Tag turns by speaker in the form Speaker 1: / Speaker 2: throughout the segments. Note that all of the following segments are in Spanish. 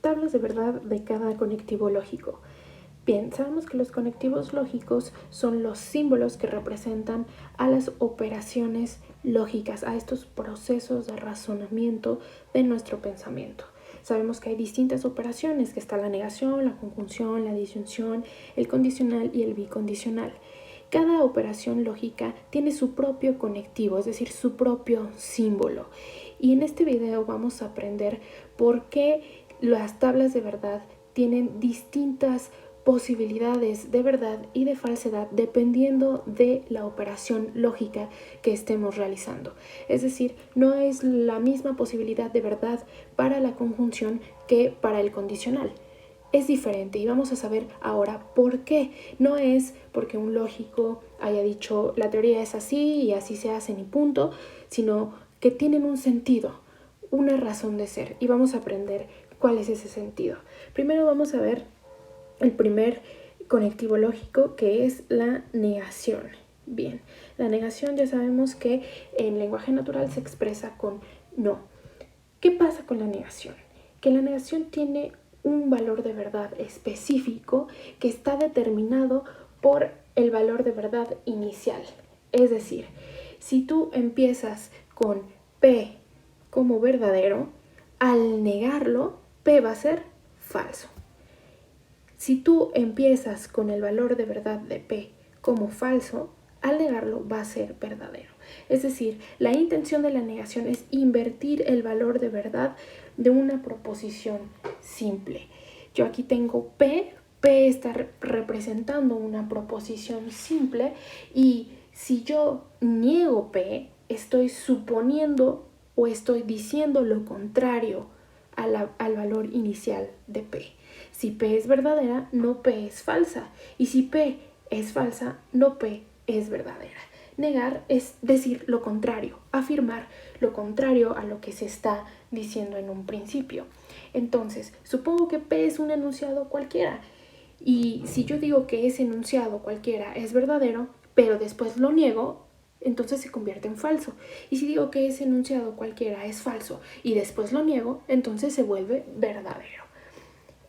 Speaker 1: tablas de verdad de cada conectivo lógico. Bien, sabemos que los conectivos lógicos son los símbolos que representan a las operaciones lógicas, a estos procesos de razonamiento de nuestro pensamiento. Sabemos que hay distintas operaciones, que está la negación, la conjunción, la disyunción, el condicional y el bicondicional. Cada operación lógica tiene su propio conectivo, es decir, su propio símbolo. Y en este video vamos a aprender por qué las tablas de verdad tienen distintas posibilidades de verdad y de falsedad dependiendo de la operación lógica que estemos realizando. Es decir, no es la misma posibilidad de verdad para la conjunción que para el condicional. Es diferente y vamos a saber ahora por qué. No es porque un lógico haya dicho la teoría es así y así se hacen y punto, sino que tienen un sentido, una razón de ser, y vamos a aprender cuál es ese sentido. Primero vamos a ver el primer conectivo lógico, que es la negación. Bien, la negación ya sabemos que en lenguaje natural se expresa con no. ¿Qué pasa con la negación? Que la negación tiene un valor de verdad específico que está determinado por el valor de verdad inicial. Es decir, si tú empiezas con P como verdadero, al negarlo, P va a ser falso. Si tú empiezas con el valor de verdad de P como falso, al negarlo va a ser verdadero. Es decir, la intención de la negación es invertir el valor de verdad de una proposición simple. Yo aquí tengo P está representando una proposición simple y si yo niego P, estoy suponiendo o estoy diciendo lo contrario al valor inicial de P. Si P es verdadera, no P es falsa. Y si P es falsa, no P es verdadera. Negar es decir lo contrario, afirmar lo contrario a lo que se está diciendo en un principio. Entonces, supongo que P es un enunciado cualquiera. Y si yo digo que ese enunciado cualquiera es verdadero, pero después lo niego, entonces se convierte en falso. Y si digo que ese enunciado cualquiera es falso y después lo niego, entonces se vuelve verdadero.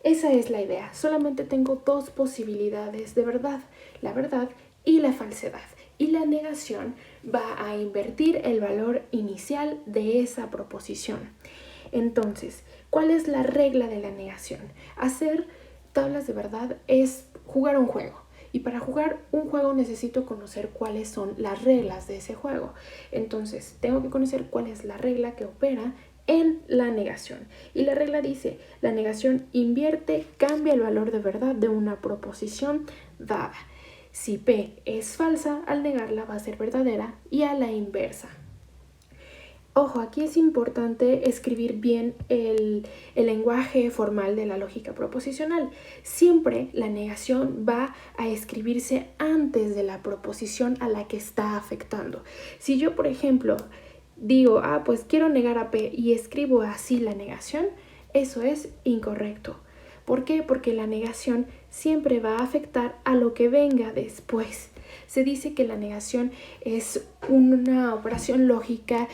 Speaker 1: Esa es la idea. Solamente tengo dos posibilidades de verdad, la verdad y la falsedad. Y la negación va a invertir el valor inicial de esa proposición. Entonces, ¿cuál es la regla de la negación? Hacer tablas de verdad es jugar un juego. Y para jugar un juego necesito conocer cuáles son las reglas de ese juego. Entonces, tengo que conocer cuál es la regla que opera en la negación. Y la regla dice, la negación invierte, cambia el valor de verdad de una proposición dada. Si P es falsa, al negarla va a ser verdadera y a la inversa. Ojo, aquí es importante escribir bien el lenguaje formal de la lógica proposicional. Siempre la negación va a escribirse antes de la proposición a la que está afectando. Si yo, por ejemplo, digo, pues quiero negar a P y escribo así la negación, eso es incorrecto. ¿Por qué? Porque la negación siempre va a afectar a lo que venga después. Se dice que la negación es una operación lógica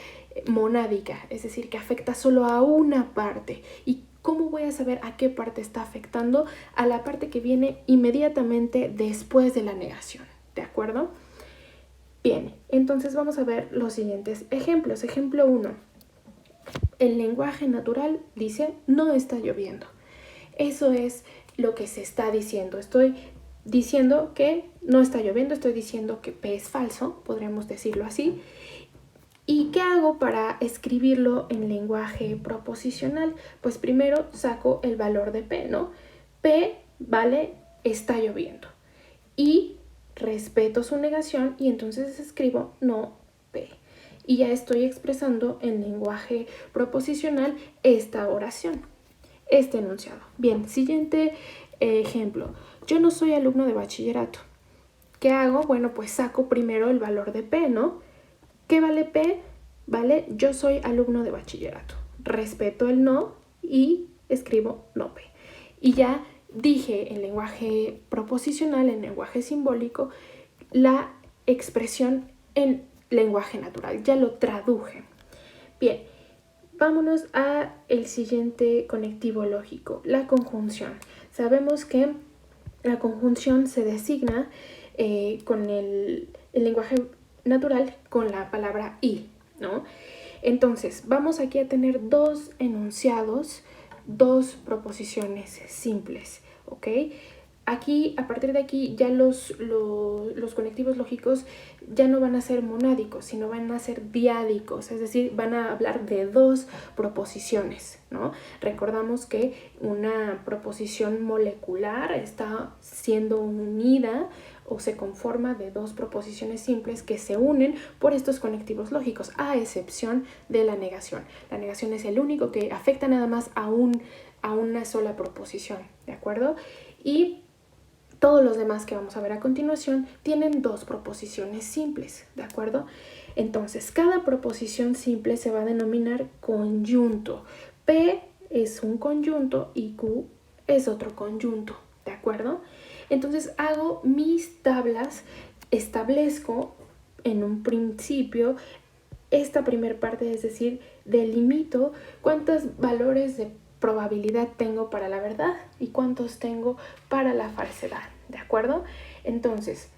Speaker 1: monádica, es decir, que afecta solo a una parte. ¿Y cómo voy a saber a qué parte está afectando? A la parte que viene inmediatamente después de la negación, ¿de acuerdo? Bien, entonces vamos a ver los siguientes ejemplos. Ejemplo 1. El lenguaje natural dice, no está lloviendo. Eso es lo que se está diciendo. Estoy diciendo que no está lloviendo, estoy diciendo que P es falso, podríamos decirlo así. ¿Y qué hago para escribirlo en lenguaje proposicional? Pues primero saco el valor de P, ¿no? P vale está lloviendo. Y respeto su negación y entonces escribo no P. Y ya estoy expresando en lenguaje proposicional esta oración, este enunciado. Bien, siguiente ejemplo. Yo no soy alumno de bachillerato. ¿Qué hago? Bueno, pues saco primero el valor de P, ¿no? ¿Qué vale P? Vale, yo soy alumno de bachillerato. Respeto el no y escribo no P. Y ya dije en lenguaje proposicional, en lenguaje simbólico, la expresión en lenguaje natural. Ya lo traduje. Bien, vámonos a el siguiente conectivo lógico, la conjunción. Sabemos que la conjunción se designa con el lenguaje natural con la palabra y, ¿no? Entonces, vamos aquí a tener dos enunciados, dos proposiciones simples, ¿ok? Aquí, a partir de aquí, ya los conectivos lógicos ya no van a ser monádicos, sino van a ser diádicos, es decir, van a hablar de dos proposiciones, ¿no? Recordamos que una proposición molecular está siendo unida o se conforma de dos proposiciones simples que se unen por estos conectivos lógicos, a excepción de la negación. La negación es el único que afecta nada más a una sola proposición, ¿de acuerdo? Y todos los demás que vamos a ver a continuación tienen dos proposiciones simples, ¿de acuerdo? Entonces, cada proposición simple se va a denominar conjunto. P es un conjunto y Q es otro conjunto, ¿de acuerdo? Entonces, hago mis tablas, establezco en un principio esta primera parte, es decir, delimito cuántos valores de probabilidad tengo para la verdad y cuántos tengo para la falsedad, ¿de acuerdo? Entonces,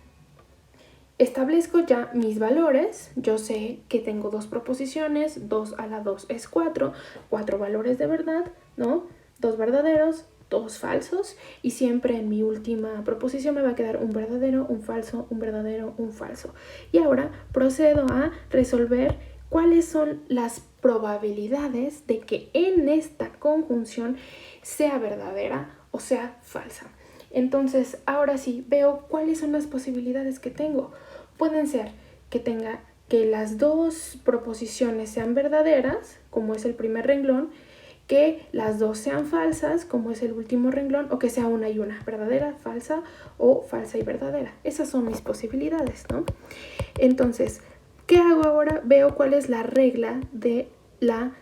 Speaker 1: establezco ya mis valores, yo sé que tengo dos proposiciones, 2 a la 2 es 4, 4 valores de verdad, ¿no? 2 verdaderos, 2 falsos, y siempre en mi última proposición me va a quedar un verdadero, un falso, un verdadero, un falso. Y ahora procedo a resolver cuáles son las probabilidades de que en esta conjunción sea verdadera o sea falsa. Entonces, ahora sí, veo cuáles son las posibilidades que tengo. Pueden ser que las dos proposiciones sean verdaderas, como es el primer renglón, que las dos sean falsas, como es el último renglón, o que sea una y una, verdadera, falsa o falsa y verdadera. Esas son mis posibilidades, ¿no? Entonces, ¿qué hago ahora? Veo cuál es la regla de la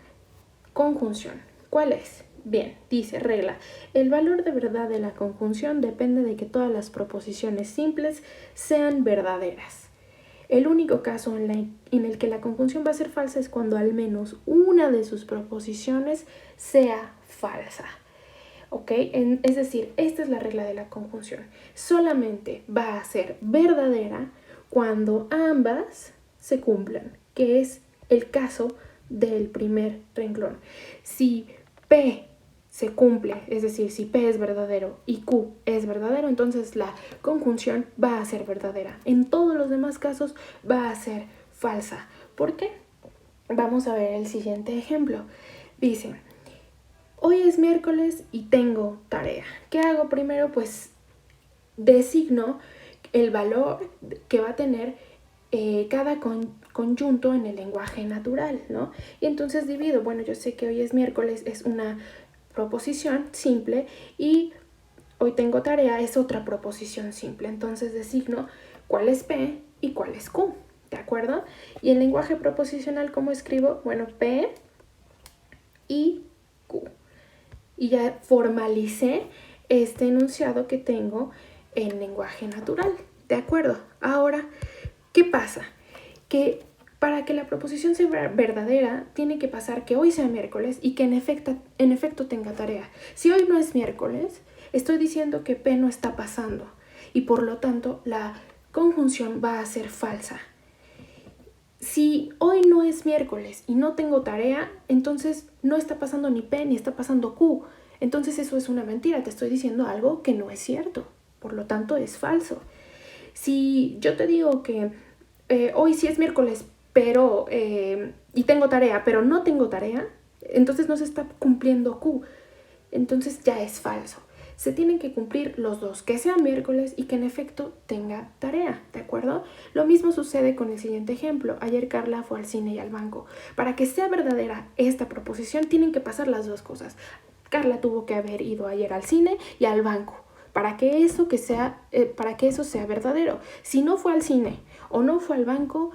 Speaker 1: conjunción. ¿Cuál es? Bien, dice regla. El valor de verdad de la conjunción depende de que todas las proposiciones simples sean verdaderas. El único caso en el que la conjunción va a ser falsa es cuando al menos una de sus proposiciones sea falsa. ¿Ok? Es decir, esta es la regla de la conjunción. Solamente va a ser verdadera cuando ambas se cumplan, que es el caso del primer renglón. Si P se cumple, es decir, si P es verdadero y Q es verdadero, entonces la conjunción va a ser verdadera. En todos los demás casos va a ser falsa. ¿Por qué? Vamos a ver el siguiente ejemplo. Dice, hoy es miércoles y tengo tarea. ¿Qué hago primero? Pues designo el valor que va a tener cada conjunto en el lenguaje natural, ¿no? Y entonces divido, bueno, yo sé que hoy es miércoles, es una proposición simple, y hoy tengo tarea es otra proposición simple. Entonces designo cuál es P y cuál es Q, ¿de acuerdo? Y en lenguaje proposicional, ¿cómo escribo? Bueno, P y Q. Y ya formalicé este enunciado que tengo en lenguaje natural, ¿de acuerdo? Ahora, ¿qué pasa? Que para que la proposición sea verdadera, tiene que pasar que hoy sea miércoles y que en efecto tenga tarea. Si hoy no es miércoles, estoy diciendo que P no está pasando y por lo tanto la conjunción va a ser falsa. Si hoy no es miércoles y no tengo tarea, entonces no está pasando ni P ni está pasando Q. Entonces eso es una mentira, te estoy diciendo algo que no es cierto, por lo tanto es falso. Si yo te digo que hoy sí es miércoles, pero y tengo tarea, pero no tengo tarea, entonces no se está cumpliendo Q. Entonces ya es falso. Se tienen que cumplir los dos, que sea miércoles y que en efecto tenga tarea, ¿de acuerdo? Lo mismo sucede con el siguiente ejemplo. Ayer Carla fue al cine y al banco. Para que sea verdadera esta proposición, tienen que pasar las dos cosas. Carla tuvo que haber ido ayer al cine y al banco, para que eso sea verdadero. Si no fue al cine o no fue al banco,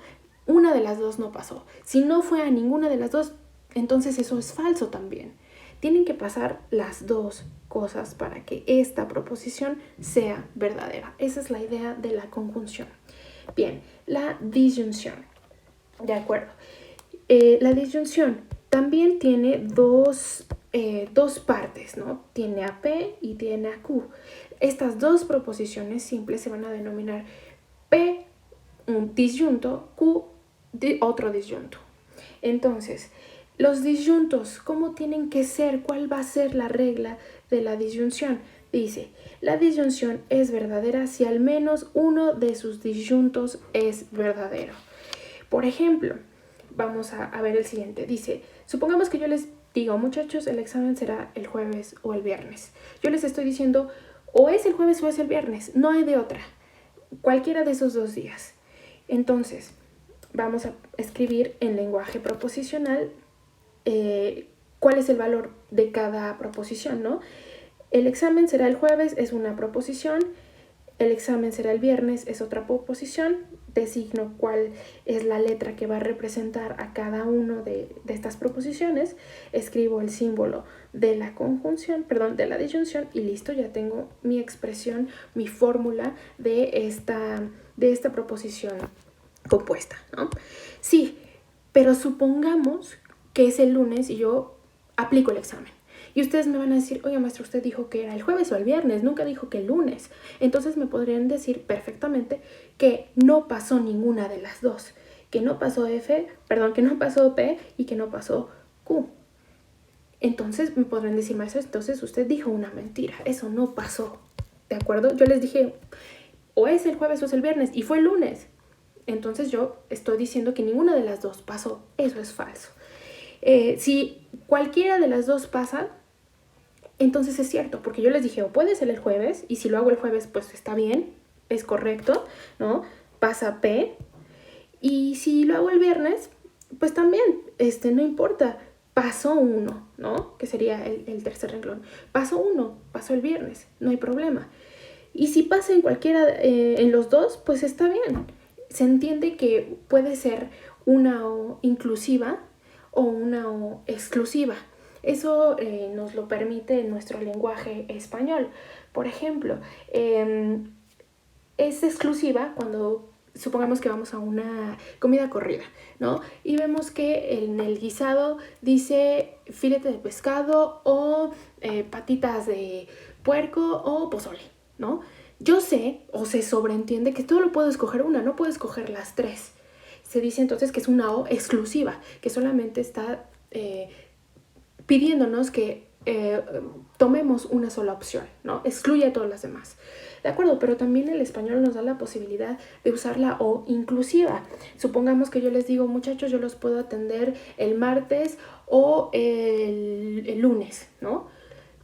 Speaker 1: una de las dos no pasó. Si no fue a ninguna de las dos, entonces eso es falso también. Tienen que pasar las dos cosas para que esta proposición sea verdadera. Esa es la idea de la conjunción. Bien, la disyunción. De acuerdo. La disyunción también tiene dos partes, ¿no? Tiene a P y tiene a Q. Estas dos proposiciones simples se van a denominar P un disyunto, Q otro disyunto. Entonces, los disyuntos, ¿cómo tienen que ser? ¿Cuál va a ser la regla de la disyunción? Dice, la disyunción es verdadera si al menos uno de sus disyuntos es verdadero. Por ejemplo, vamos a ver el siguiente. Dice, supongamos que yo les digo, muchachos, el examen será el jueves o el viernes. Yo les estoy diciendo, o es el jueves o es el viernes, no hay de otra. Cualquiera de esos 2 días. Entonces, vamos a escribir en lenguaje proposicional cuál es el valor de cada proposición, ¿no? El examen será el jueves, es una proposición. El examen será el viernes, es otra proposición. Designo cuál es la letra que va a representar a cada uno de estas proposiciones. Escribo el símbolo de la conjunción, perdón, de la disyunción y listo, ya tengo mi expresión, mi fórmula de esta proposición compuesta, ¿no? Sí, pero supongamos que es el lunes y yo aplico el examen. Y ustedes me van a decir, oye maestro, usted dijo que era el jueves o el viernes, nunca dijo que el lunes. Entonces me podrían decir perfectamente que no pasó ninguna de las dos. Que no pasó que no pasó P y que no pasó Q. Entonces me podrán decir, maestro, entonces usted dijo una mentira. Eso no pasó. ¿De acuerdo? Yo les dije, o es el jueves o es el viernes y fue el lunes. Entonces yo estoy diciendo que ninguna de las dos pasó. Eso es falso. Si cualquiera de las dos pasa, entonces es cierto, porque yo les dije, o puede ser el jueves, y si lo hago el jueves, pues está bien, es correcto, ¿no? Pasa P. Y si lo hago el viernes, pues también, no importa, pasó uno, ¿no? Que sería el tercer renglón. Pasó uno, pasó el viernes, no hay problema. Y si pasa en cualquiera, en los dos, pues está bien. Se entiende que puede ser una O inclusiva o una O exclusiva. Eso nos lo permite nuestro lenguaje español. Por ejemplo, es exclusiva cuando supongamos que vamos a una comida corrida, ¿no? Y vemos que en el guisado dice filete de pescado o patitas de puerco o pozole, ¿no? Yo sé o se sobreentiende que todo lo puedo escoger una, no puedo escoger las tres. Se dice entonces que es una O exclusiva, que solamente está pidiéndonos que tomemos una sola opción, ¿no? Excluye a todas las demás. De acuerdo, pero también el español nos da la posibilidad de usar la O inclusiva. Supongamos que yo les digo, muchachos, yo los puedo atender el martes o el lunes, ¿no?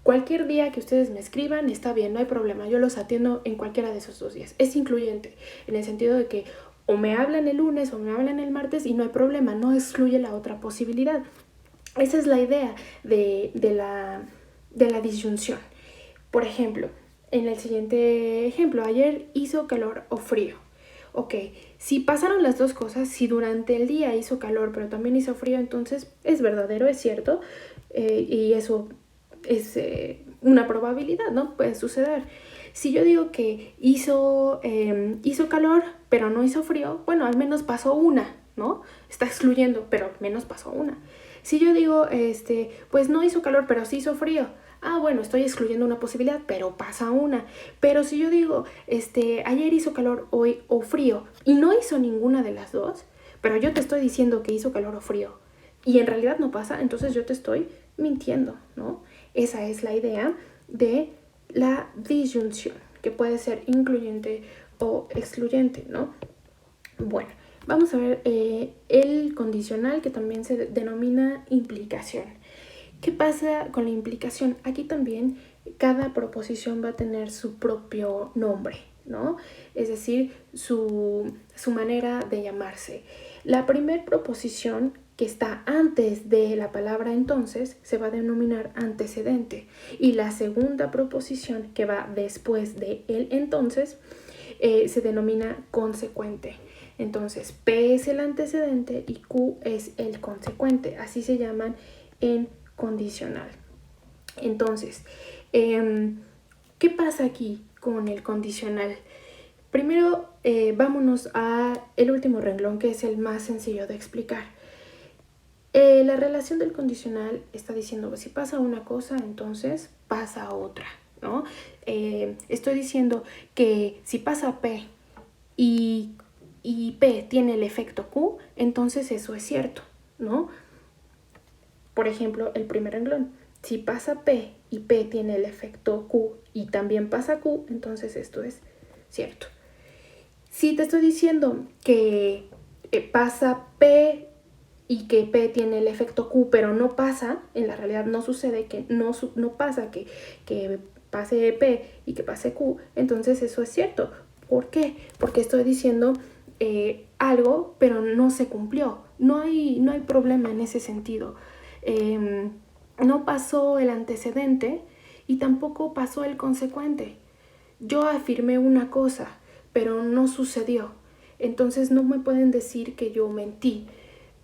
Speaker 1: Cualquier día que ustedes me escriban está bien, no hay problema, yo los atiendo en cualquiera de esos 2 días. Es incluyente, en el sentido de que o me hablan el lunes o me hablan el martes y no hay problema, no excluye la otra posibilidad. Esa es la idea de la disyunción. Por ejemplo, en el siguiente ejemplo, ayer hizo calor o frío. Ok, si pasaron las dos cosas, si durante el día hizo calor pero también hizo frío, entonces es verdadero, es cierto, y eso es una probabilidad, ¿no? Puede suceder. Si yo digo que hizo calor pero no hizo frío, bueno, al menos pasó una, ¿no? Está excluyendo, pero al menos pasó una. Si yo digo, pues no hizo calor, pero sí hizo frío. Ah, bueno, estoy excluyendo una posibilidad, pero pasa una. Pero si yo digo, ayer hizo calor hoy o frío y no hizo ninguna de las dos, pero yo te estoy diciendo que hizo calor o frío y en realidad no pasa, entonces yo te estoy mintiendo, ¿no? Esa es la idea de la disyunción, que puede ser incluyente o excluyente, ¿no? Bueno. Vamos a ver el condicional, que también se denomina implicación. ¿Qué pasa con la implicación? Aquí también cada proposición va a tener su propio nombre, ¿no? Es decir, su manera de llamarse. La primera proposición que está antes de la palabra entonces se va a denominar antecedente. Y la segunda proposición que va después de el entonces se denomina consecuente. Entonces, P es el antecedente y Q es el consecuente. Así se llaman en condicional. Entonces, ¿qué pasa aquí con el condicional? Primero, vámonos a el último renglón, que es el más sencillo de explicar. La relación del condicional está diciendo que si pasa una cosa, entonces pasa otra, ¿no? Estoy diciendo que si pasa P y P tiene el efecto Q, entonces eso es cierto, ¿no? Por ejemplo, el primer renglón. Si pasa P y P tiene el efecto Q y también pasa Q, entonces esto es cierto. Si te estoy diciendo que pasa P y que P tiene el efecto Q, pero no pasa, en la realidad no sucede, que no pasa que pase P y que pase Q, entonces eso es cierto. ¿Por qué? Porque estoy diciendo algo, pero no se cumplió. No hay problema en ese sentido. No pasó el antecedente y tampoco pasó el consecuente. Yo afirmé una cosa, pero no sucedió. Entonces no me pueden decir que yo mentí,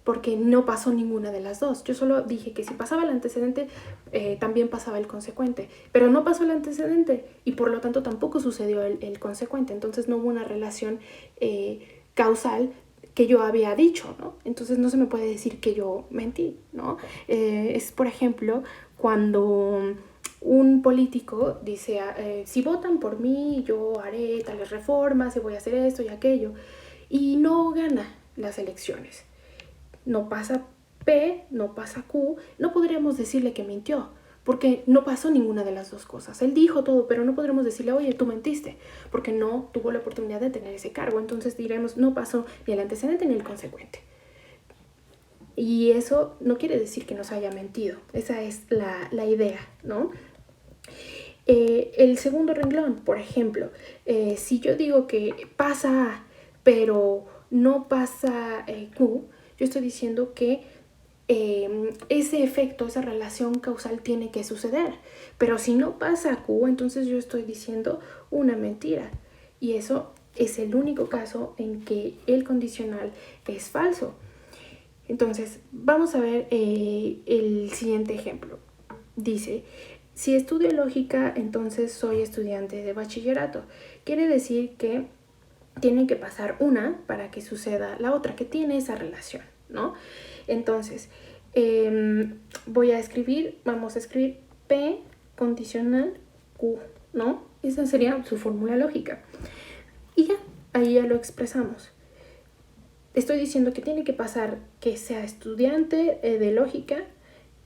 Speaker 1: porque no pasó ninguna de las dos. Yo solo dije que si pasaba el antecedente, también pasaba el consecuente. Pero no pasó el antecedente y por lo tanto tampoco sucedió el consecuente. Entonces no hubo una relación causal que yo había dicho, ¿no? Entonces no se me puede decir que yo mentí, ¿no? Es, por ejemplo, cuando un político dice, si votan por mí, yo haré tales reformas y voy a hacer esto y aquello, y no gana las elecciones. No pasa P, no pasa Q, no podríamos decirle que mintió, porque no pasó ninguna de las dos cosas. Él dijo todo, pero no podremos decirle, oye, tú mentiste, porque no tuvo la oportunidad de tener ese cargo. Entonces diremos, no pasó ni el antecedente ni el consecuente. Y eso no quiere decir que nos haya mentido. Esa es la idea, ¿no? El segundo renglón, por ejemplo, si yo digo que pasa A, pero no pasa Q, yo estoy diciendo que ese efecto, esa relación causal tiene que suceder. Pero si no pasa Q, entonces yo estoy diciendo una mentira. Y eso es el único caso en que el condicional es falso. Entonces, vamos a ver el siguiente ejemplo. Dice, si estudio lógica, entonces soy estudiante de bachillerato. Quiere decir que tiene que pasar una para que suceda la otra, que tiene esa relación, ¿no? Entonces, vamos a escribir P condicional Q, ¿no? Esa sería su fórmula lógica. Y ya, ahí ya lo expresamos. Estoy diciendo que tiene que pasar que sea estudiante de lógica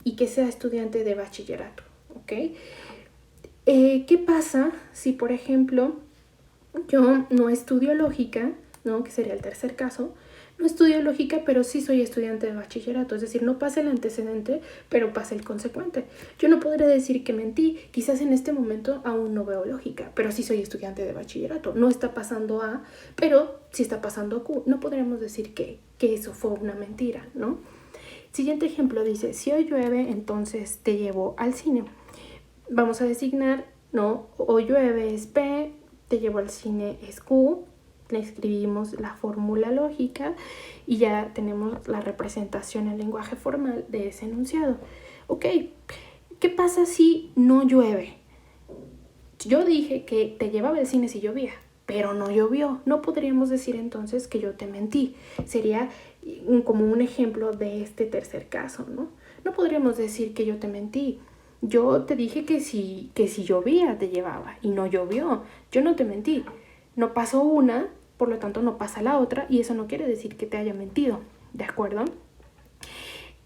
Speaker 1: y que sea estudiante de bachillerato, ¿ok? ¿Qué pasa si, por ejemplo, yo no estudio lógica, ¿no? Que sería el tercer caso? No estudio lógica, pero sí soy estudiante de bachillerato. Es decir, no pasa el antecedente, pero pasa el consecuente. Yo no podré decir que mentí. Quizás en este momento aún no veo lógica, pero sí soy estudiante de bachillerato. No está pasando A, pero sí está pasando Q. No podremos decir que eso fue una mentira, ¿no? Siguiente ejemplo dice, si hoy llueve, entonces te llevo al cine. Vamos a designar, ¿no? Hoy llueve es P, te llevo al cine es Q. Le escribimos la fórmula lógica y ya tenemos la representación en lenguaje formal de ese enunciado. Ok, ¿qué pasa si no llueve? Yo dije que te llevaba al cine si llovía, pero no llovió. No podríamos decir entonces que yo te mentí. Sería como un ejemplo de este tercer caso, ¿no? No podríamos decir que yo te mentí. Yo te dije que si llovía te llevaba y no llovió. Yo no te mentí. No pasó una, por lo tanto no pasa la otra y eso no quiere decir que te haya mentido, ¿de acuerdo?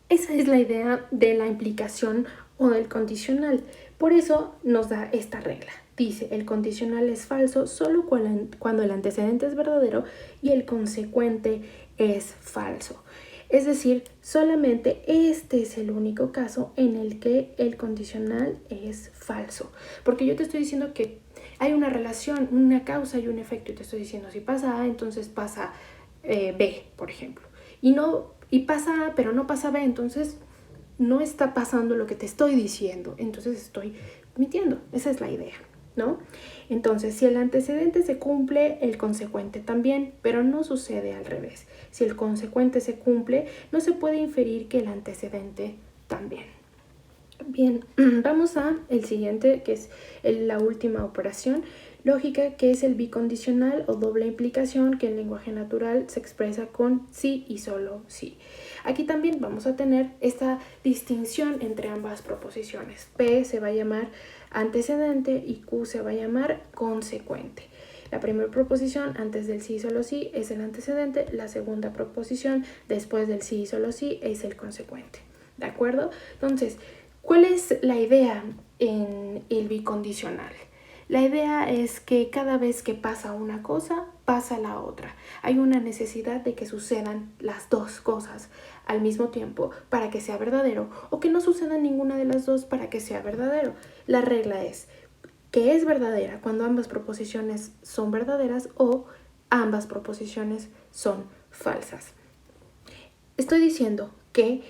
Speaker 1: Esa es la idea de la implicación o del condicional. Por eso nos da esta regla. Dice, el condicional es falso solo cuando el antecedente es verdadero y el consecuente es falso. Es decir, solamente este es el único caso en el que el condicional es falso. Porque yo te estoy diciendo que hay una relación, una causa y un efecto. Y te estoy diciendo, si pasa A, entonces pasa B, por ejemplo. Y pasa A, pero no pasa B, entonces no está pasando lo que te estoy diciendo. Entonces estoy mintiendo. Esa es la idea, ¿no? Entonces, si el antecedente se cumple, el consecuente también, pero no sucede al revés. Si el consecuente se cumple, no se puede inferir que el antecedente también. Bien, vamos a el siguiente, que es la última operación lógica, que es el bicondicional o doble implicación, que en lenguaje natural se expresa con sí y solo sí. Aquí también vamos a tener esta distinción entre ambas proposiciones. P se va a llamar antecedente y Q se va a llamar consecuente. La primera proposición antes del sí y solo sí es el antecedente, la segunda proposición después del sí y solo sí es el consecuente. ¿De acuerdo? Entonces, ¿cuál es la idea en el bicondicional? La idea es que cada vez que pasa una cosa, pasa la otra. Hay una necesidad de que sucedan las dos cosas al mismo tiempo para que sea verdadero, o que no suceda ninguna de las dos para que sea verdadero. La regla es que es verdadera cuando ambas proposiciones son verdaderas o ambas proposiciones son falsas. Estoy diciendo que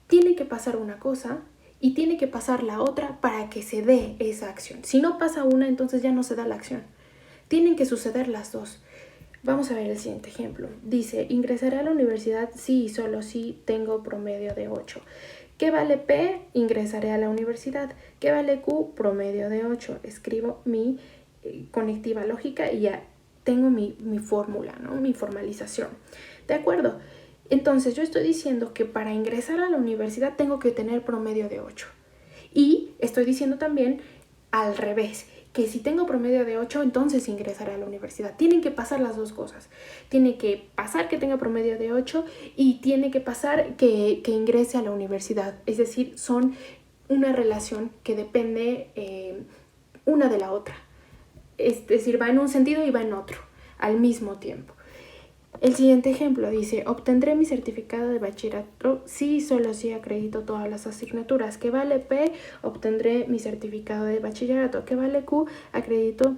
Speaker 1: tiene que pasar una cosa y tiene que pasar la otra para que se dé esa acción. Si no pasa una, entonces ya no se da la acción. Tienen que suceder las dos. Vamos a ver el siguiente ejemplo. Dice, ingresaré a la universidad si y solo si tengo promedio de 8. ¿Qué vale P? Ingresaré a la universidad. ¿Qué vale Q? Promedio de 8. Escribo mi conectiva lógica y ya tengo mi fórmula, ¿no? Mi formalización. ¿De acuerdo? Entonces yo estoy diciendo que para ingresar a la universidad tengo que tener promedio de 8. Y estoy diciendo también al revés, que si tengo promedio de 8, entonces ingresaré a la universidad. Tienen que pasar las dos cosas. Tiene que pasar que tenga promedio de 8 y tiene que pasar que ingrese a la universidad. Es decir, son una relación que depende una de la otra. Es decir, va en un sentido y va en otro al mismo tiempo. El siguiente ejemplo dice, obtendré mi certificado de bachillerato si solo si acredito todas las asignaturas. ¿Qué vale P? Obtendré mi certificado de bachillerato. ¿Qué vale Q? Acredito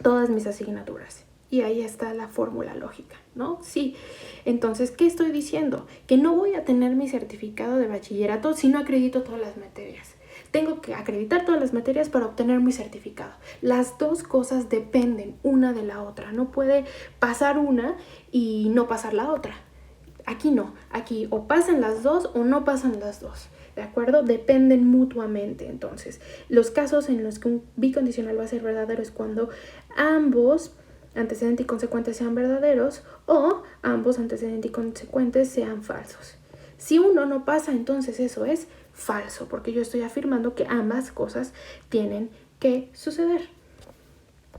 Speaker 1: todas mis asignaturas. Y ahí está la fórmula lógica, ¿no? Sí. Entonces, ¿qué estoy diciendo? Que no voy a tener mi certificado de bachillerato si no acredito todas las materias. Tengo que acreditar todas las materias para obtener mi certificado. Las dos cosas dependen una de la otra. No puede pasar una y no pasar la otra. Aquí no. Aquí o pasan las dos o no pasan las dos. ¿De acuerdo? Dependen mutuamente. Entonces, los casos en los que un bicondicional va a ser verdadero es cuando ambos antecedente y consecuente sean verdaderos o ambos antecedente y consecuente sean falsos. Si uno no pasa, entonces eso es falso, porque yo estoy afirmando que ambas cosas tienen que suceder.